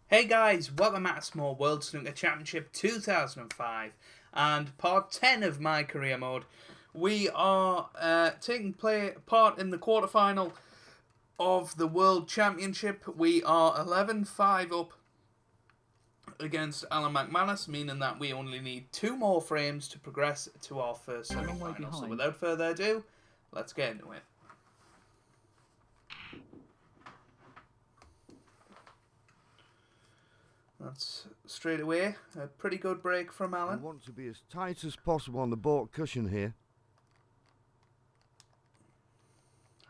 Hey guys, welcome back to more World Snooker Championship 2005 and part 10 of my career mode. We are taking part in the quarterfinal of the World Championship. We are 11-5 up against Alan McManus, meaning that we only need 2 more frames to progress to our first semi-final. So without further ado, let's get into it. That's straight away a pretty good break from Alan. I want to be as tight as possible on the baulk cushion here.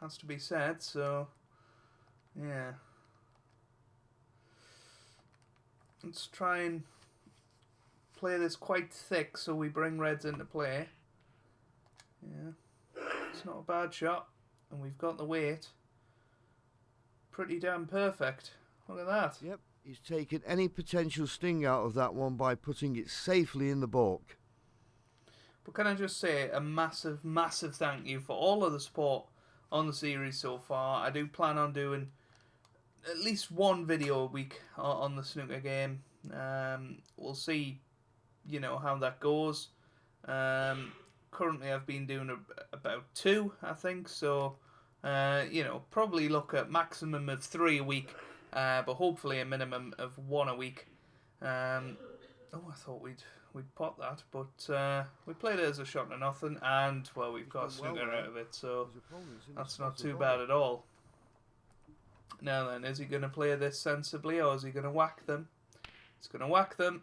Has to be said, so yeah. Let's try and play this quite thick so we bring reds into play. Yeah, it's not a bad shot, and we've got the weight. Pretty damn perfect. Look at that. Yep, he's taken any potential sting out of that one by putting it safely in the baulk. But can I just say a massive, massive thank you for all of the support on the series so far. I do plan on doing at least one video a week on the snooker game. We'll see, how that goes. Currently I've been doing about 2, I think, so, probably look at maximum of 3 a week, but hopefully a minimum of 1 a week. I thought we'd pot that, but we played it as a shot to nothing, and, well, we've got a snooker out of it, so that's not too bad at all. Now then, is he going to play this sensibly, or is he going to whack them? He's going to whack them,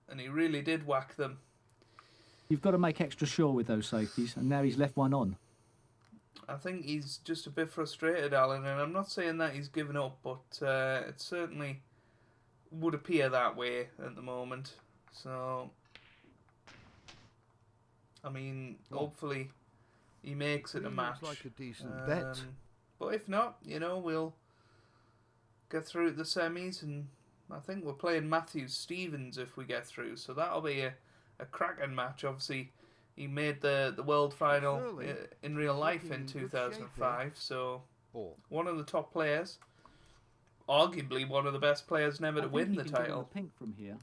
and he really did whack them. You've got to make extra sure with those safeties, and now he's left one on. I think he's just a bit frustrated, Alan, and I'm not saying that he's given up, but it certainly would appear that way at the moment. So, I mean, hopefully he makes it a match. Looks like a decent bet. But if not, we'll get through the semis, and I think we're playing Matthew Stevens if we get through, so that'll be a cracking match. Obviously, he made the world final in real life in 2005, so one of the top players, arguably one of the best players never to win the title. Pink from here.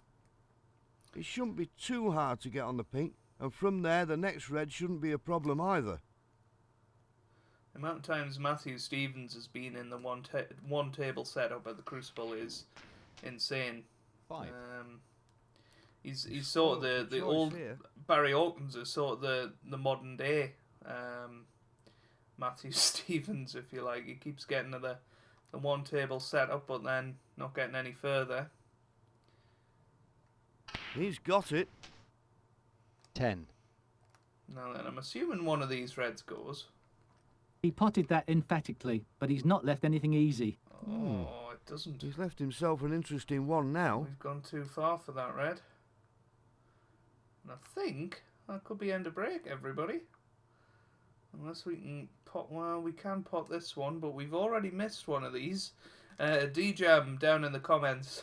It shouldn't be too hard to get on the pink, and from there the next red shouldn't be a problem either. The amount of times Matthew Stevens has been in the one table setup at the Crucible is insane. 5. He's sort of the old here. Barry Hawkins is sort of the modern day Matthew Stevens, if you like. He keeps getting to the one table setup, but then not getting any further. He's got it. 10. Now then, I'm assuming one of these reds goes. He potted that emphatically, but he's not left anything easy. Oh, it doesn't. He's left himself an interesting one now. We've gone too far for that red. And I think that could be end of break, everybody. Unless we can pot, well, we can pot this one, but we've already missed one of these. D-Jam down in the comments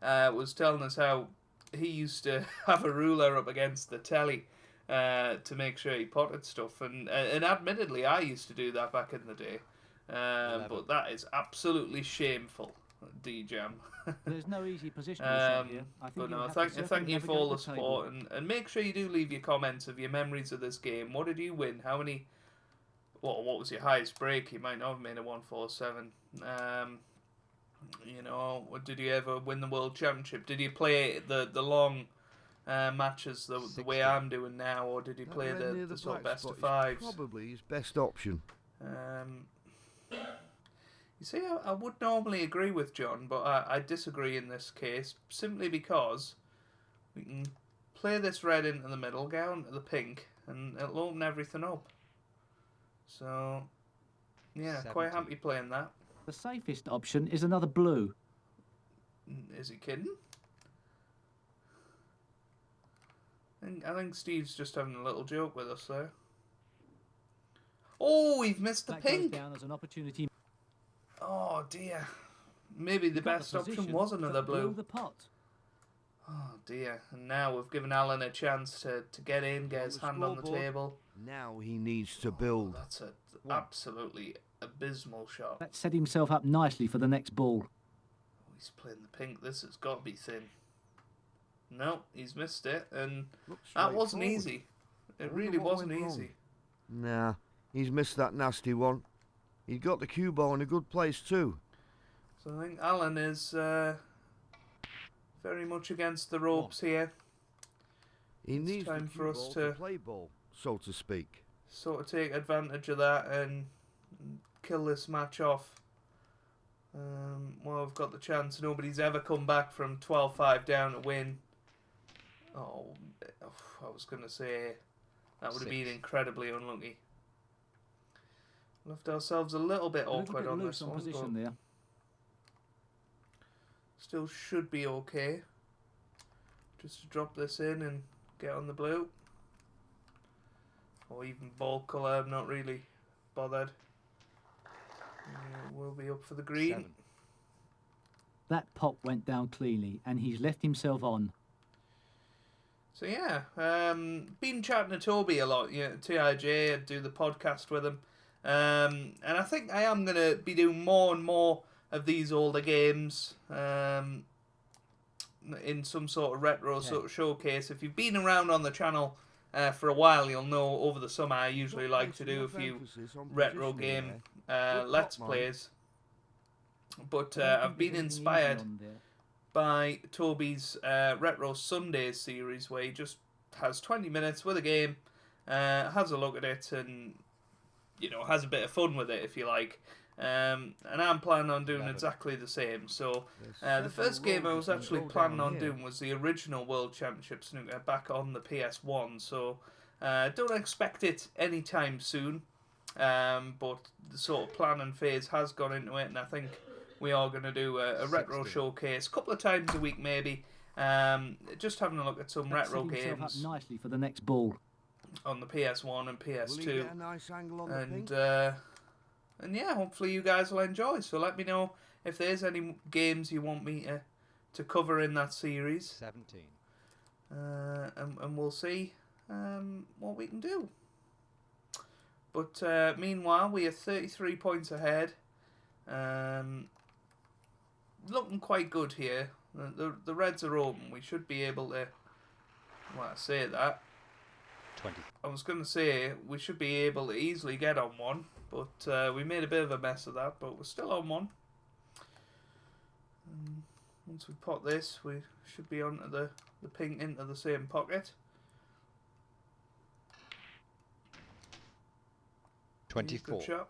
was telling us how he used to have a ruler up against the telly to make sure he potted stuff, and admittedly I used to do that back in the day, but that is absolutely shameful, D-Jam. There's no easy position here. I think but no, thank you for all the support, and make sure you do leave your comments of your memories of this game. What did you win? How many? What was your highest break? You might not have made a 147. Did you ever win the World Championship? Did you play the long matches the way I'm doing now, or did you play the sort of best of fives? Probably his best option. You see, I would normally agree with John, but I disagree in this case, simply because we can play this red into the middle, go into the pink, and it'll open everything up. So, yeah, 70. Quite happy playing that. The safest option is another blue. Is he kidding? I think Steve's just having a little joke with us there. Oh, we've missed the pink. Goes down as an opportunity. Oh dear. Maybe the best option was another blue. The pot. Oh dear. And now we've given Alan a chance to get in, get his hand on the table. Now he needs to build. That's an absolutely abysmal shot. That set himself up nicely for the next ball. He's playing the pink. This has got to be thin. No, he's missed it, and Looks that wasn't straightforward. easy. I It wonder really what wasn't went wrong. easy. Nah, he's missed that nasty one. He'd got the cue ball in a good place too. So I think Alan is very much against the ropes here. He It's needs time the for cue us ball to- play ball, so to speak. Sort of take advantage of that and kill this match off. Well, we've got the chance. Nobody's ever come back from 12-5 down to win. Oh, I was going to say that would have been 6. incredibly unlucky. Left ourselves a little bit A little awkward bit on loose this on one, position but there. still should be okay. Just to drop this in and get on the blue. Or even ball colour, I'm not really bothered. We'll be up for the green. 7. That pop went down cleanly, and he's left himself on. So yeah, been chatting to Toby a lot, TIJ, I do the podcast with him. And I think I am going to be doing more and more of these older games in some sort of retro sort of showcase. If you've been around on the channel for a while, you'll know over the summer I usually like to do a few retro game Let's Plays. But I've been inspired by Toby's Retro Sundays series, where he just has 20 minutes with a game, has a look at it, and has a bit of fun with it, if you like. And I'm planning on doing exactly the same. So the first game I was actually planning on doing was the original World Championship snooker back on the PS1. So don't expect it anytime soon. But the sort of planning phase has gone into it, and I think we are going to do a retro showcase a couple of times a week, maybe. Just having a look at some retro games Up nicely for the next ball. on the PS1 and Will he PS2, get a nice angle on the pink? and yeah, hopefully you guys will enjoy. So let me know if there's any games you want me to cover in that series, 17. and we'll see what we can do. But meanwhile, we are 33 points ahead. Looking quite good here. The reds are open. We should be able to. Well, I say that. 20. I was going to say we should be able to easily get on one, but we made a bit of a mess of that. But we're still on one. Once we pot this, we should be onto the pink into the same pocket. 24. Good shot.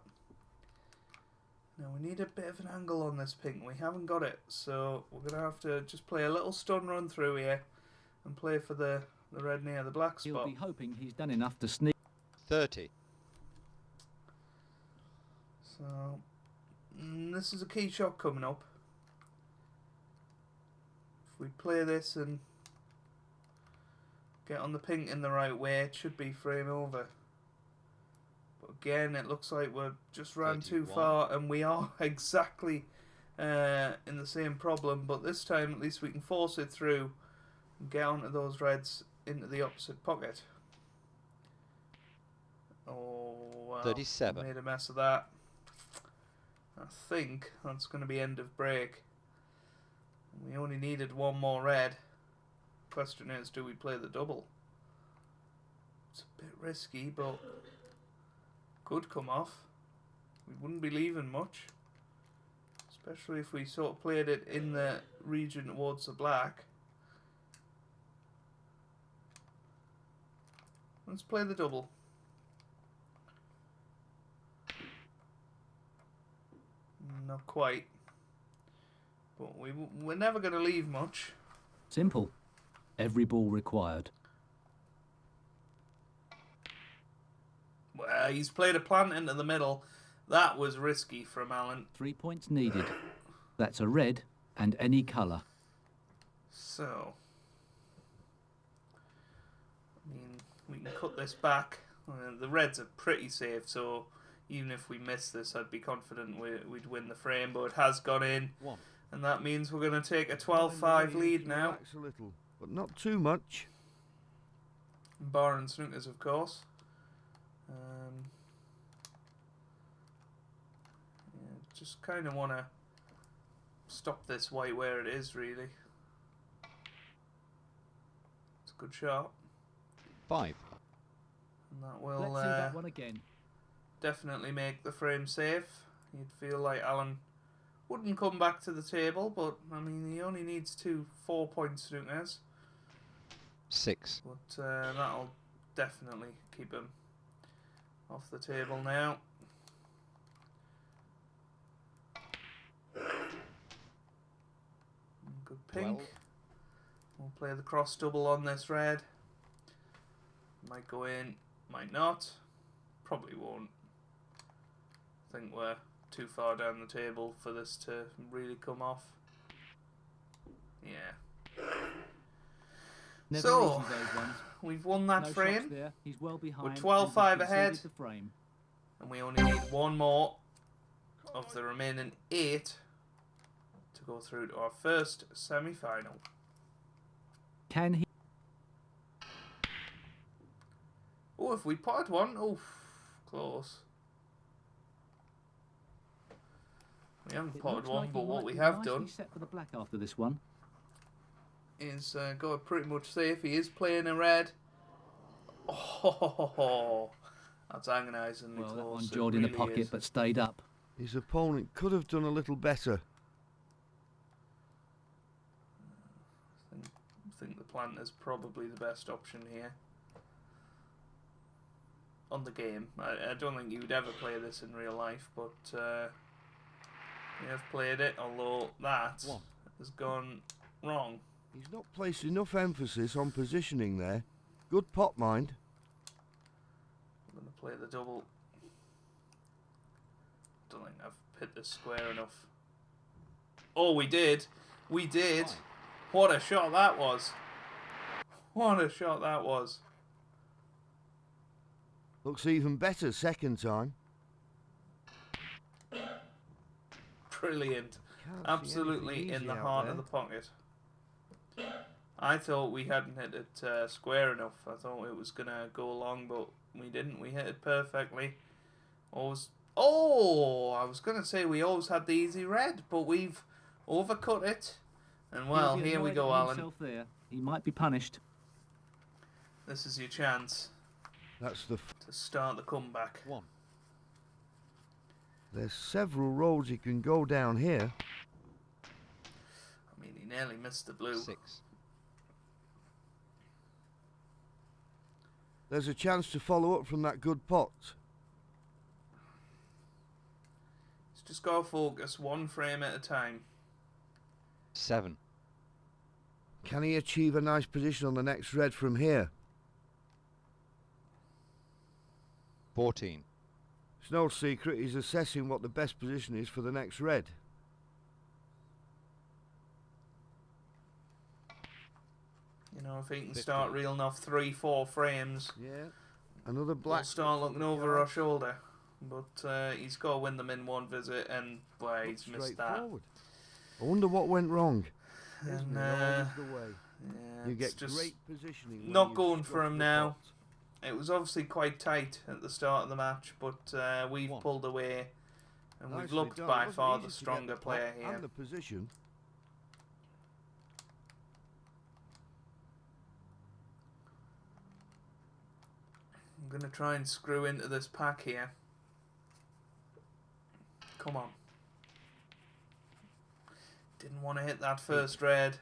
Now we need a bit of an angle on this pink. We haven't got it, so we're going to have to just play a little stun run through here and play for the red near the black He'll spot. be hoping he's done enough to sneak. 30. So this is a key shot coming up. If we play this and get on the pink in the right way, it should be frame over. But again, it looks like we're just ran too 31. far, and we are exactly in the same problem. But this time, at least we can force it through and get onto those reds into the opposite pocket. Oh, well, 37. made a mess of that. I think that's going to be end of break. We only needed one more red. Question is, do we play the double? It's a bit risky, but could come off. We wouldn't be leaving much, especially if we sort of played it in the region towards the black. Let's play the double. Not quite. But we're never going to leave much. Simple. Every ball required. Well, he's played a plant into the middle. That was risky from Alan. 3 points needed. That's a red and any colour. So, I mean, we can cut this back. The reds are pretty safe, so even if we miss this, I'd be confident we'd win the frame. But it has gone in, 1. and that means we're going to take a 12-5 lead now. Relax a little, but not too much. Bar and snookers, of course. Yeah, just kind of want to stop this white where it is, really. It's a good shot. 5. And that will Let's see that one again. definitely make the frame safe. You'd feel like Alan wouldn't come back to the table, but I mean, he only needs 2 4-point snookers. 6. But that'll definitely keep him off the table now. Good pink. 12. We'll play the cross double on this red. Might go in, might not. Probably won't. I think we're too far down the table for this to really come off. Yeah. Never So, easy, those ones. we've won that No shots frame. there. He's well behind. We're and 12-5 he's conceded ahead. The frame. And we only need one more of the remaining 8 to go through to our first semi-final. Can he? Oh, if we potted one, oh, close. We haven't It potted looks one, like but he what might we be have nicely done set for the black after this one. is go pretty much safe. He is playing a red. Oh, that's agonisingly Well, close. that one It jawed in the really pocket, is. but stayed up. His opponent could have done a little better. I think the plant is probably the best option here. On the game. I don't think you would ever play this in real life, but we have played it, although that 1. has gone wrong. He's not placed enough emphasis on positioning there. Good pot, mind. I'm going to play the double. Don't think I've hit this square enough. Oh, we did. We did. 5. What a shot that was. What a shot that was. Looks even better second time. Brilliant. Can't see Absolutely anything in easy the out heart there. of the pocket. I thought we hadn't hit it square enough. I thought it was going to go long, but we didn't. We hit it perfectly. Always. Oh, I was going to say we always had the easy red, but we've overcut it. And well, He'll be here we annoyed go, at Alan. himself there. He might be punished. This is your chance That's the. to start the comeback. 1. There's several roads he can go down here. I mean, he nearly missed the blue. 6. There's a chance to follow up from that good pot. Let's just go focus one frame at a time. 7. Can he achieve a nice position on the next red from here? 14. It's no secret he's assessing what the best position is for the next red. You know, if he can 15. start reeling off 3-4 frames, Yeah. Another we'll black. start looking over our shoulder. But he's got to win them in one visit, and boy, he's missed that. Straightforward. I wonder what went wrong. And Isn't it always the way? yeah, You it's get just great positioning. when not you've going for struck him the now. pot. It was obviously quite tight at the start of the match, but we've 1. pulled away, and we've Nicely looked done. by It wasn't far easy the to get stronger pot player here. And the position. I'm going to try and screw into this pack here. Come on. Didn't want to hit that first red.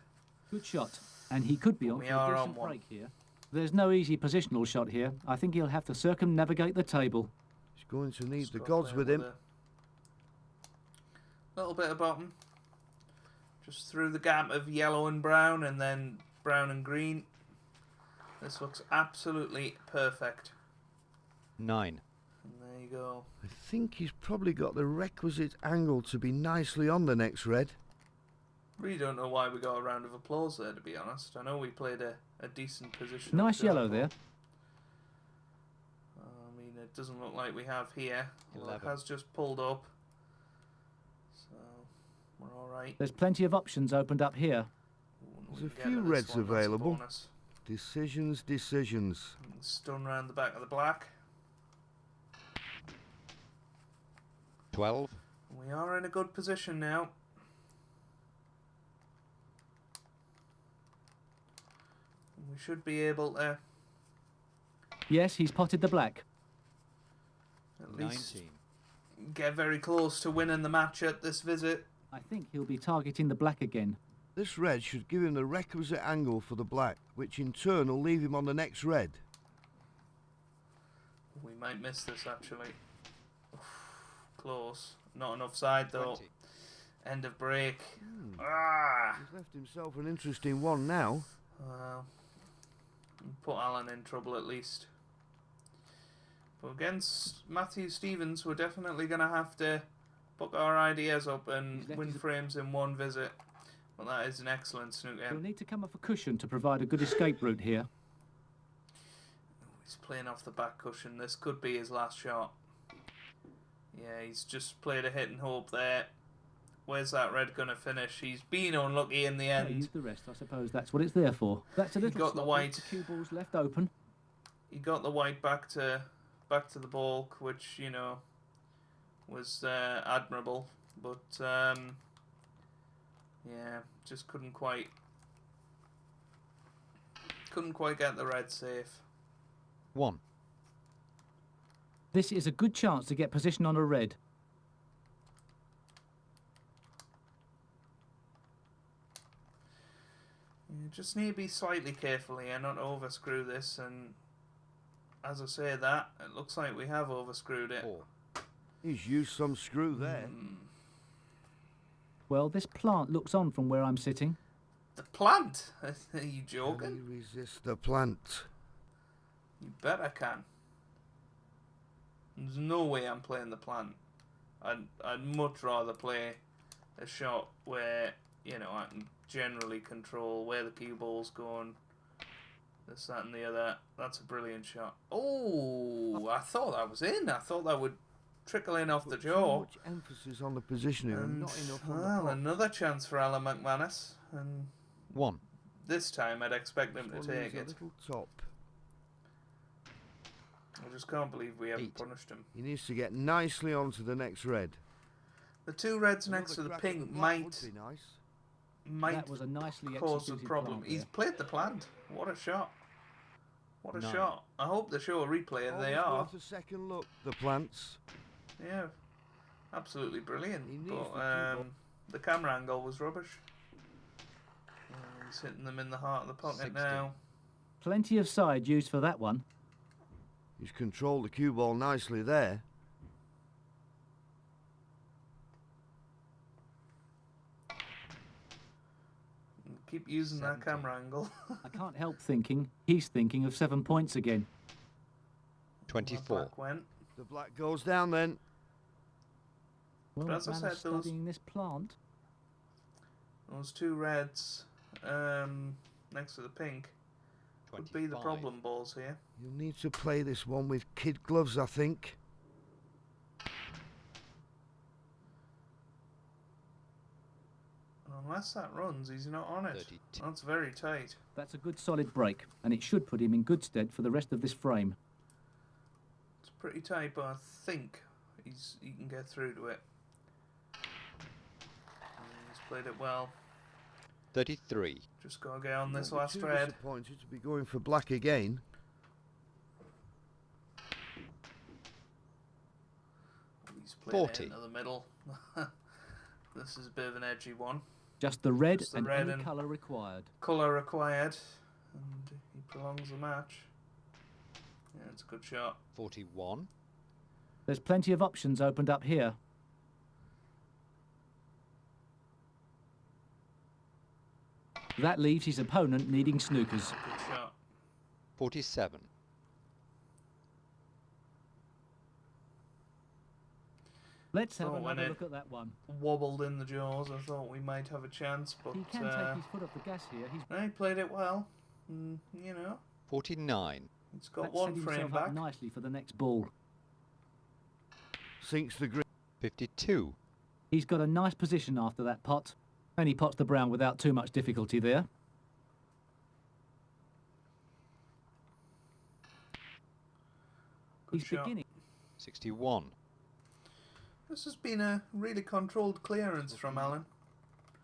Good shot. And he could be But on we for a are on decent one. break here. There's no easy positional shot here. I think he'll have to circumnavigate the table. He's going to need Just the got gods there with him. a little bit of bottom. Just through the gap of yellow and brown, and then brown and green. This looks absolutely perfect. 9. And there you go. I think he's probably got the requisite angle to be nicely on the next red. Really don't know why we got a round of applause there, to be honest. I know we played a decent position. Nice up yellow but, there. I mean, it doesn't look like we have here. Well, it 11. has just pulled up. So, we're alright. There's plenty of options opened up here. There's a few reds available. Decisions. Stun round the back of the black. 12. We are in a good position now. We should be able to Yes, he's potted the black. at least 19. get very close to winning the match at this visit. I think he'll be targeting the black again. This red should give him the requisite angle for the black, which in turn will leave him on the next red. We might miss this actually. Close. Not enough side though. 20. End of break. Ah! He's left himself an interesting one now. Well, put Alan in trouble at least. But against Matthew Stevens, we're definitely going to have to book our ideas up and win frames in one visit. Well, that is an excellent snooker. He'll need to come off a cushion to provide a good escape route here. He's playing off the back cushion. This could be his last shot. Yeah, he's just played a hit and hope there. Where's that red going to finish? He's been unlucky in the Yeah, end. use the rest, I suppose that's what it's there for. That's a little got the slot white. with the cue balls left open. He got the white back to the balk, which, you know, was admirable. But, yeah, just couldn't quite get the red safe. 1. This is a good chance to get position on a red. You just need to be slightly careful here, not overscrew this, and as I say that, it looks like we have overscrewed it. 4. He's used some screw there. Well, this plant looks on from where I'm sitting. The plant? Are you Can he joking? resist the plant? You bet I can. There's no way I'm playing the plant. I'd much rather play a shot where, you know, I can generally control where the cue ball's going. This, that, and the other. That's a brilliant shot. Oh, I thought that was in. I thought that would trickle in off the Put jaw. Too much emphasis on the positioning and And, not enough on well, the pot. another chance for Alan McManus. And 1. this time I'd expect him to This one take needs it. a little top. I just can't believe we haven't 8. punished him. He needs to get nicely onto the next red. The two reds next to Another the crack at pink black might would be nice. That was a nicely cause a executed problem. plant He's there. played the plant. What a shot. What a 9. shot. I hope they show a replay, and they Always are. worth a second look, the plants. Yeah. Absolutely brilliant. He needs But the cue ball. the camera angle was rubbish. He's hitting them in the heart of the pocket 60. now. Plenty of side used for that one. He's controlled the cue ball nicely there. Keep using that 70. camera angle. I can't help thinking he's thinking of 7 points again. 24. Black went. The black goes down then. Well, But as I man said, is those- studying this plant. Those two reds next to the pink could be the 25. problem balls here. You'll need to play this one with kid gloves, I think. Unless that runs, he's not on it. 32. That's very tight. That's a good solid break, and it should put him in good stead for the rest of this frame. It's pretty tight, but I think he can get through to it. He's played it well. 33. Just gotta get on this Won't be last too red. disappointed to be going for black again. He's playing 40. it into the middle. This is a bit of an edgy one. Just the red Just the and red any and- colour required. Colour required, and he prolongs the match. Yeah, it's a good shot. 41. There's plenty of options opened up here. That leaves his opponent needing snookers. Good shot. 47. Let's have Oh, when another it- look at that one. Wobbled in the jaws. I thought we might have a chance, but He can take his foot off the gas here. He's no, he played it well. You know, 49. he's got that's one setting frame himself up back. nicely for the next ball. Sinks the green. 52. He's got a nice position after that pot, and he pots the brown without too much difficulty there. Good He's shot. beginning. 61. This has been a really controlled clearance from Alan.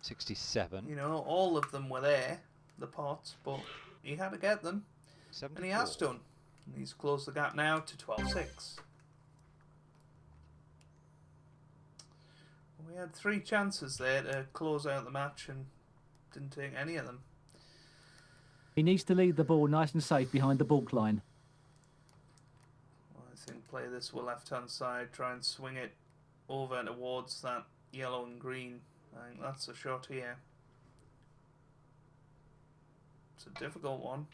67. You know, all of them were there, the pots, but he had to get them, and he has 74. done. And he's closed the gap now to 12-6. We had 3 chances there to close out the match and didn't take any of them. He needs to lead the ball nice and safe behind the balk line. Well, I think play this with left-hand side, try and swing it over towards that yellow and green. I think that's a shot here. It's a difficult one.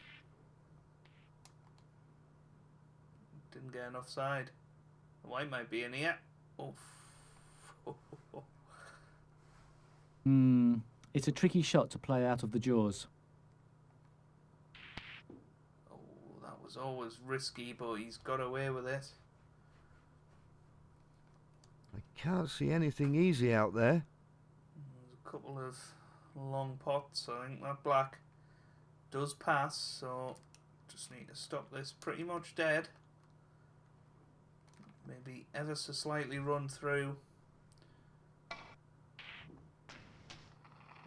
Didn't get enough side. The white might be in here. Oof. It's a tricky shot to play out of the jaws. Oh, that was always risky, but he's got away with it. I can't see anything easy out there. There's a couple of long pots. I think that black does pass, so just need to stop this pretty much dead. Maybe ever so slightly run through.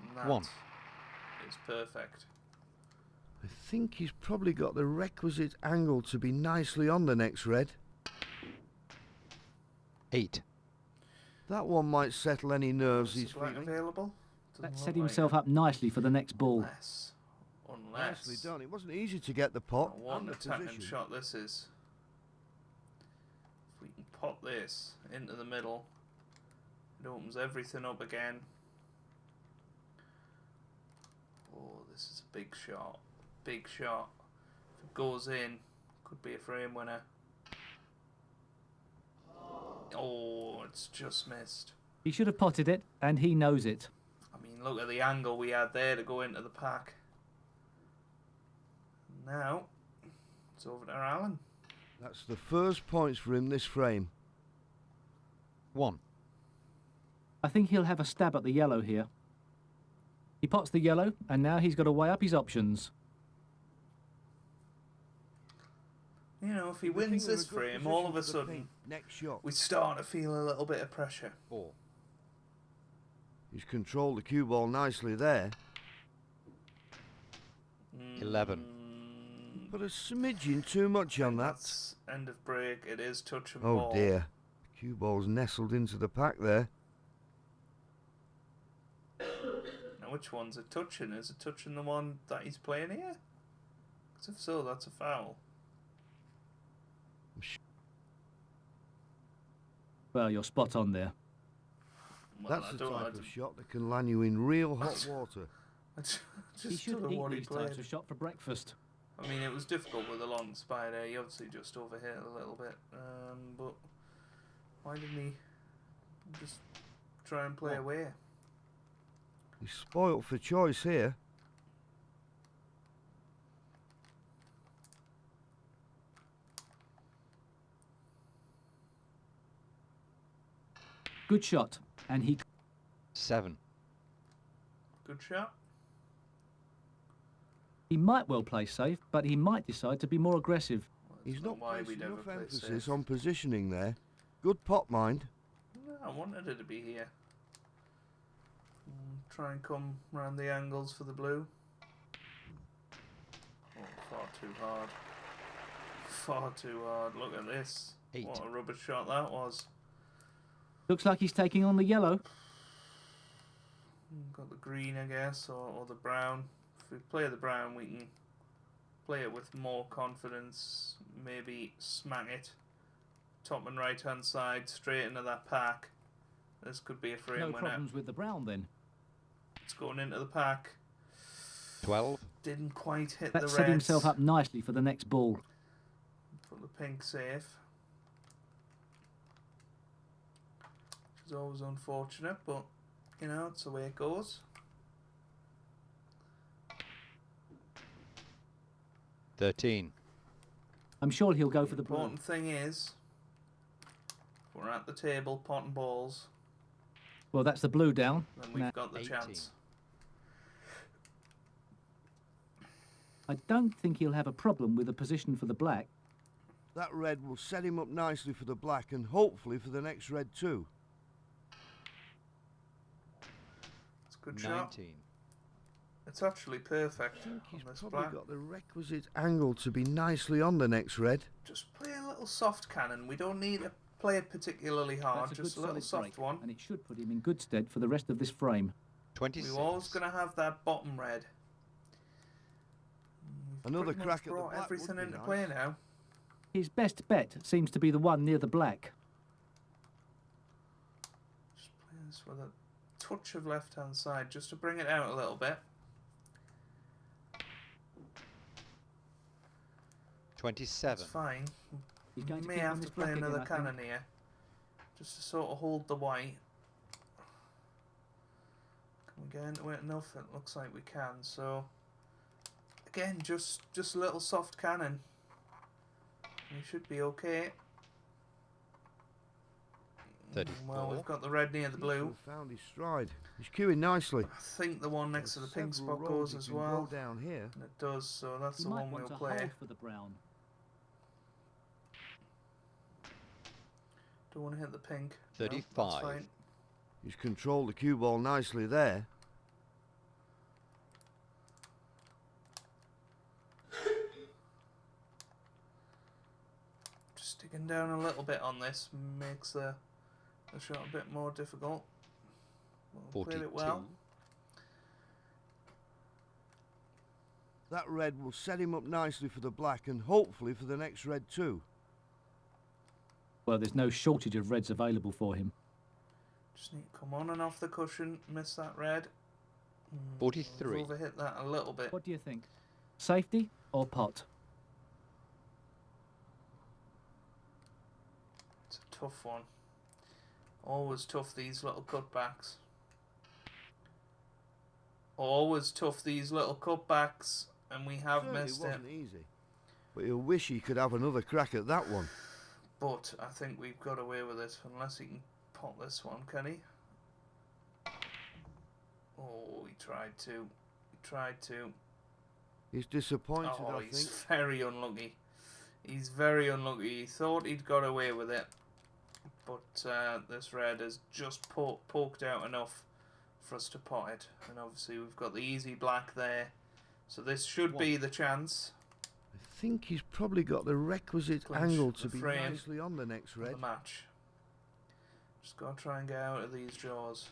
And that 1. is perfect. I think he's probably got the requisite angle to be nicely on the next red. 8. That one might settle any nerves Is he's the black feeling. available? Doesn't That look set like himself it. up nicely for the next ball. Unless. Nicely done. It wasn't easy to get the pot What and an the attacking position. shot this is. If we can pop this into the middle, it opens everything up again. Oh, this is a big shot. Big shot. If it goes in, could be a frame winner. Oh, it's just missed. He should have potted it, and he knows it. I mean, look at the angle we had there to go into the pack. Now, it's over to Alan. That's the first points for him this frame. 1. I think he'll have a stab at the yellow here. He pots the yellow, and now he's got to weigh up his options. You know, if he I think wins we're in this a good frame, all position of a for the sudden, pink. Next shot. we start to feel a little bit of pressure. 4. He's controlled the cue ball nicely there. 11. But a smidgen too much on that. That's end of break. It is touch and Oh ball. dear. The cue ball's nestled into the pack there. Now, which one's it touching? Is it touching the one that he's playing here? Because if so, that's a foul. Well, you're spot on there. Well, That's I the don't, type of shot that can land you in real hot water. I just He don't should know eat what he these types played. of shot for breakfast. I mean, it was difficult with the long spider. He obviously just overhit a little bit. But why didn't he just try and play away? He's spoilt for choice here. Good shot, and he 7. Good shot. might well play safe, but he might decide to be more aggressive. Well, He's it's not why placed we'd ever enough play emphasis safe. on positioning there. Good pot, mind. No, I wanted it to be here. Try and come round the angles for the blue. Oh, far too hard. Far too hard. Look at this. 8. What a rubbish shot that was. Looks like he's taking on the yellow. Got the green, I guess, or the brown. If we play the brown, we can play it with more confidence. Maybe smack it top and right hand side straight into that pack. This could be a frame No winner. problems with the brown then. It's going into the pack. 12. Didn't quite hit That the set reds. himself up nicely for the next ball. Put the pink safe. Which is always unfortunate, but you know, it's the way it goes. 13. I'm sure he'll go for the blue. Important thing is, if we're at the table potting balls, Well, that's the blue down. then we've Now, got the 18. chance. I don't think he'll have a problem with the position for the black. That red will set him up nicely for the black and hopefully for the next red too. It's a good shot. 19. It's actually perfect I think he's on this probably black. got the requisite angle to be nicely on the next red. Just play a little soft cannon. We don't need to play it particularly hard, That's a just a good little solid soft break, one. and it should put him in good stead for the rest of this frame. 26. We were always going to have that bottom red. We've Another pretty much crack at the brought black everything would be into nice. play now. His best bet seems to be the one near the black. Just play this with a touch of left-hand side, just to bring it out a little bit. 27. That's fine. He's going to May keep on have this to play black another again, I think. cannon here, just to sort of hold the white. Can we get into it enough? It looks like we can. So again, just a little soft cannon. We should be okay. 34. Well, we've got the red near the Seems to blue. have found his stride. He's queuing nicely. I think the one next to the pink Several spot roads goes he as can well. go down here. And it does, so that's He the might one want we'll to play. hold for the brown. Don't want to hit the pink. No, that's 35. fine. He's controlled the cue ball nicely there. Just digging down a little bit on this makes the shot a bit more difficult. Well, played 42. it well. That red will set him up nicely for the black and hopefully for the next red too. Well, there's no shortage of reds available for him. Just need to come on and off the cushion, miss that red. 43. We've overhit that a little bit. What do you think? Safety or pot? It's a tough one. Always tough, these little cutbacks. Always tough, these little cutbacks, and we have Certainly missed it. wasn't easy. But he'll wish he could have another crack at that one. But I think we've got away with it, unless he can pot this one, can he? Oh, he tried to. He tried to. He's disappointed, Oh, I he's think. very unlucky. He's very unlucky. He thought he'd got away with it, but this red has just poked out enough for us to pot it. And obviously we've got the easy black there, so this should be the chance I think he's probably got the requisite Clinch angle the to be frame nicely on the next for red. the match. Just got to try and get out of these jaws.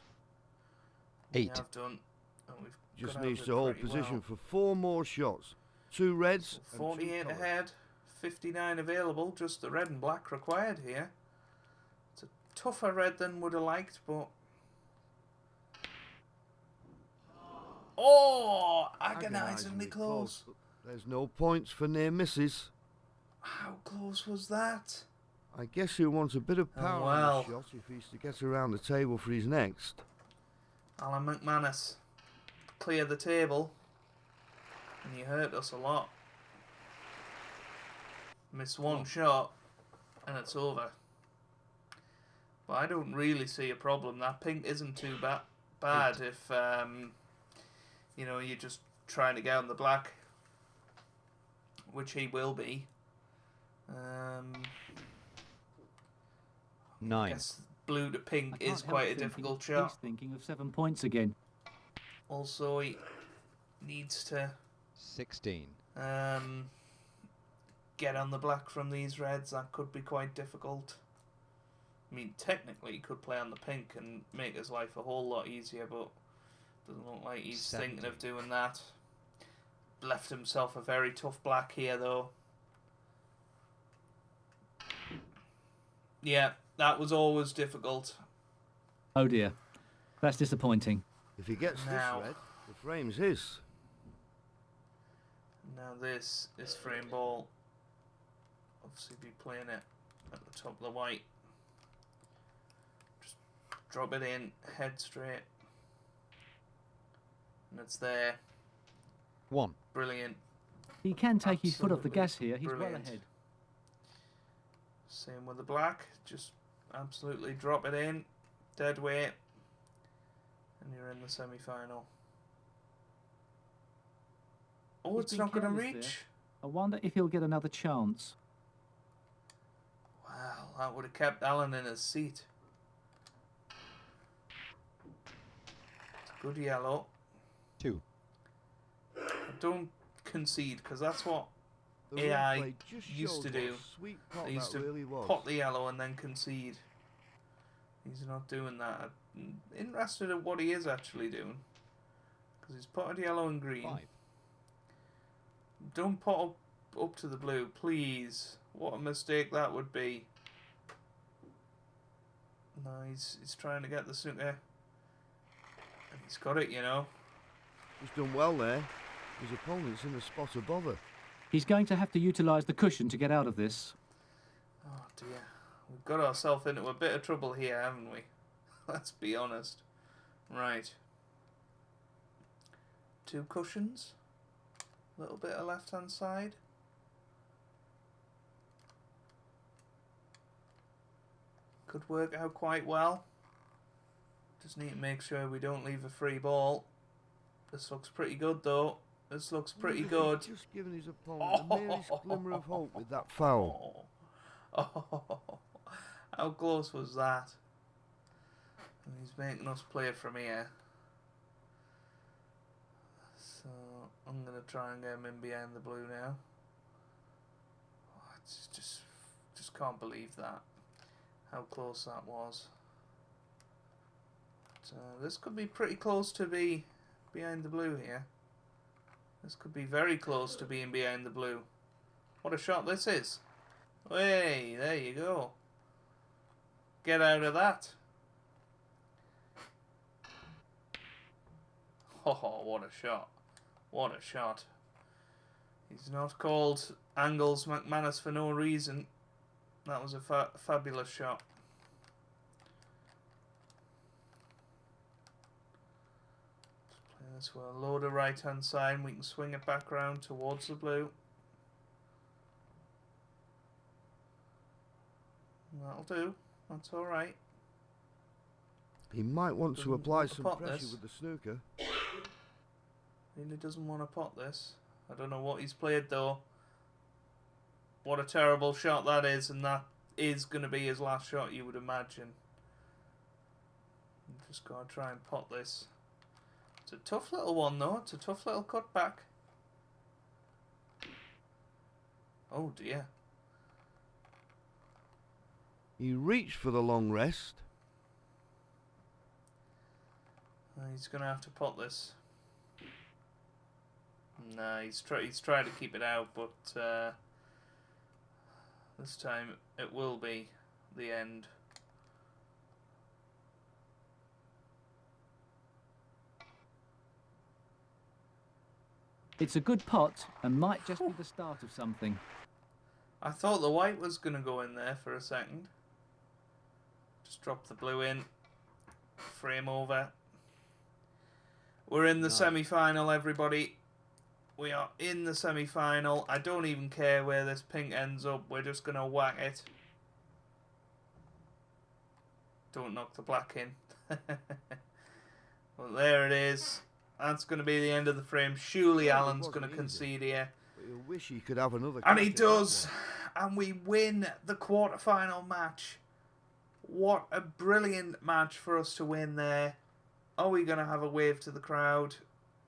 We 8. have done, and we've Just got out needs of to it hold pretty position well. for 4 more shots. 2 reds and 2 48 colours. ahead, 59 available, just the red and black required here. It's a tougher red than would have liked, but... Oh! Agonisingly close. but there's no points for near misses. How close was that? I guess he'll want a bit of Oh, power on well. the shot if he's to get around the table for his next. Alan McManus, clear the table. And you hurt us a lot. Miss one shot, and it's over. But I don't really see a problem. That pink isn't too bad if, you know, you're just trying to get on the black, which he will be. I 9. guess blue to pink I can't is help quite a thinking difficult shot. He's thinking of 7 points again. Also, he needs to 16. get on the black from these reds. That could be quite difficult. I mean, technically, he could play on the pink and make his life a whole lot easier, but doesn't look like he's thinking of 17. doing that. Left himself a very tough black here, though. Yeah, that was always difficult. Oh dear. That's disappointing. If he gets Now. this red, the frame's his. Now this is frame ball. Obviously be playing it at the top of the white. Just drop it in, head straight. And it's there. 1. Brilliant. He can take his foot off the Absolutely gas here. He's well brilliant. ahead. Same with the black. Just absolutely drop it in. Dead weight. And you're in the semi-final. Oh, He's it's been not going to careless there. reach. I wonder if he'll get another chance. Wow, that would have kept Alan in his seat. It's good yellow. 2. don't concede, because that's what The AI replay just used shows to what a do. sweet pot They used that to really was. pot the yellow and then concede. He's not doing that. I'm interested in what he is actually doing, because he's potted yellow and green. 5. Don't pot up to the blue, please. What a mistake that would be. No, he's trying to get the snooker. And he's got it, you know. He's done well there. His opponent's in a spot of bother. He's going to have to utilise the cushion to get out of this. Oh dear. We've got ourselves into a bit of trouble here, haven't we? Let's be honest. Right. 2 cushions. A little bit of left hand side. Could work out quite well. Just need to make sure we don't leave a free ball. This looks pretty good though. This looks pretty good. Just giving his opponent the merest glimmer of hope with that foul. Oh, how close was that? And he's making us play from here. So I'm going to try and get him in behind the blue now. Oh, it's just can't believe that. How close that was. But, this could be pretty close to be behind the blue here. This could be very close to being behind the blue. What a shot this is. Hey, there you go. Get out of that. Oh, what a shot. What a shot. He's not called Angles McManus for no reason. That was a fabulous shot. Let's play this with a load of right hand side and we can swing it back round towards the blue. That'll do. That's alright. He might want to Doesn't apply want to some pot pressure this. with the snooker. Really doesn't want to pot this. I don't know what he's played though. What a terrible shot that is, and that is going to be his last shot, you would imagine. I'm just going to try and pot this. It's a tough little one though. It's a tough little cutback. Oh dear. He reached for the long rest. He's going to have to pot this. Nah, he's tried to keep it out, but this time it will be the end. It's a good pot and might just be the start of something. I thought the white was going to go in there for a second. Just drop the blue in. Frame over. We're in the semi-final, everybody. We are in the semi-final. I don't even care where this pink ends up. We're just going to whack it. Don't knock the black in. Well, there it is. That's going to be the end of the frame. Surely Yeah, it Alan's wasn't going to easy. concede here. But you wish he could have another. And he crack at that does. one. And we win the quarter-final match. What a brilliant match for us to win there. Are we going to have a wave to the crowd?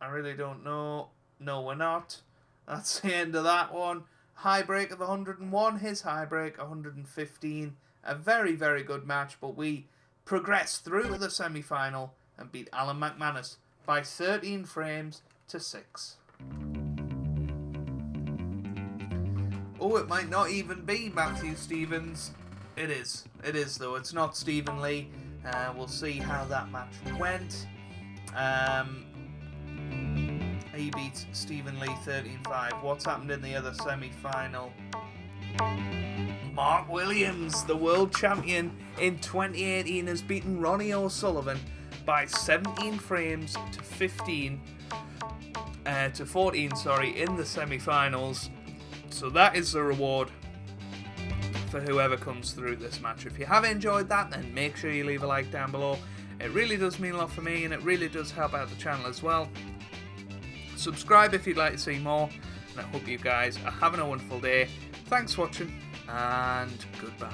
I really don't know. No, we're not. That's the end of that one. High break of 101. His high break 115. A very, very good match. But we progressed through to the semi-final and beat Alan McManus by 13 frames to 6. Oh, it might not even be Matthew Stevens. It is. It is, though. It's not Stephen Lee. We'll see how that match went. He beat Stephen Lee 13-5. What's happened in the other semi-final? Mark Williams, the world champion in 2018, has beaten Ronnie O'Sullivan by 17 frames to 14, in the semi-finals. So that is the reward for whoever comes through this match. If you have enjoyed that, then make sure you leave a like down below. It really does mean a lot for me, and it really does help out the channel as well. Subscribe if you'd like to see more, and I hope you guys are having a wonderful day. Thanks for watching, and goodbye.